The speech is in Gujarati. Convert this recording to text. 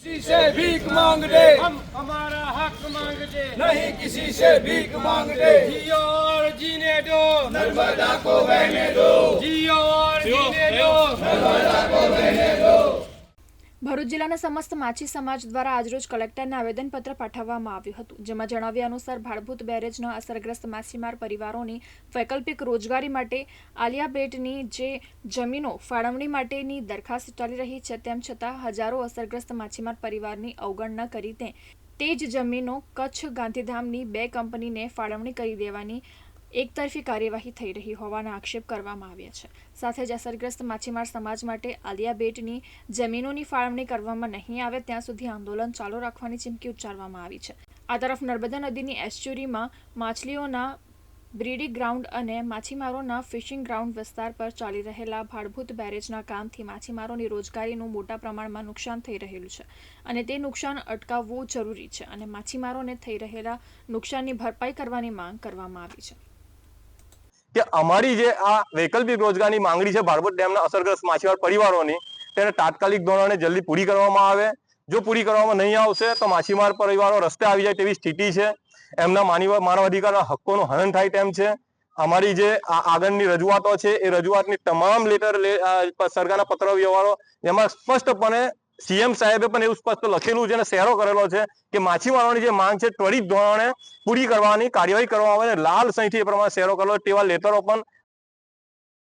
किसी से भीख मांगते हम हमारा हक मांगते नहीं, किसी से भीख मांगते। जियो और जीने दो, नर्मदा को बहने दो, जियो और जीने दो। नर्मदा को बहने दो। ભરૂચ જિલ્લાના સમસ્ત માછી સમાજ દ્વારા આજરોજ કલેક્ટરને આવેદનપત્ર પાઠવવામાં આવ્યું હતું, જેમાં જણાવ્યા અનુસાર ભાડભૂત બેરેજના અસરગ્રસ્ત માછીમાર પરિવારોની વૈકલ્પિક રોજગારી માટે આલિયા બેટની જે જમીનો ફાળવણી માટેની દરખાસ્ત ચાલી રહી છે, તેમ છતાં હજારો અસરગ્રસ્ત માછીમાર પરિવારની અવગણના કરી તે જ જમીનો કચ્છ ગાંધીધામની 2 કંપનીને ફાળવણી કરી દેવાની એકતરફી કાર્યવાહી થઈ રહી હોવાના આક્ષેપ કરવામાં આવ્યા છે। સાથે જ અસરગ્રસ્ત માછીમાર સમાજ માટે આલિયા બેટની જમીનોની ફાળવણી કરવામાં નહીં આવે ત્યાં સુધી આંદોલન ચાલુ રાખવાની ચીમકી ઉચ્ચારવામાં આવી છે। આ તરફ નર્મદા નદીની એસ્ચ્યુરીમાં માછલીઓના બ્રીડિંગ ગ્રાઉન્ડ અને માછીમારોના ફિશિંગ ગ્રાઉન્ડ વિસ્તાર પર ચાલી રહેલા ભાડભૂત બેરેજના કામથી માછીમારોની રોજગારીનું મોટા પ્રમાણમાં નુકસાન થઈ રહેલું છે અને તે નુકસાન અટકાવવું જરૂરી છે અને માછીમારોને થઈ રહેલા નુકસાનની ભરપાઈ કરવાની માંગ કરવામાં આવી છે। કે અમારી જે આ વૈકલ્પિક રોજગારની માંગણી છે ભાડભૂત ડેમના અસરગ્રસ્ત માછીમાર પરિવારોની, તેને તાત્કાલિક ધોરણે જલ્દી પૂરી કરવામાં આવે। જો પૂરી કરવામાં નહીં આવશે તો માછીમાર પરિવારો રસ્તે આવી જાય તેવી સ્થિતિ છે। એમના માનવાધિકારના હક્કોનું હનન થાય તેમ છે। અમારી જે આગળની રજૂઆતો છે એ રજૂઆતની તમામ લેટર સરકારના પત્ર વ્યવહારો એમાં સ્પષ્ટપણે સીએમ સાહેબે પણ એવું સ્પષ્ટ લખેલું છે અને શેરો કરેલો છે કે માછીમારોની જે માંગ છે ત્વરિત ધોરણે પૂરી કરવાની કાર્યવાહી કરવામાં આવે। લાલ સહીથી એ પ્રમાણે શેરો કરેલો તેવા લેટરો પણ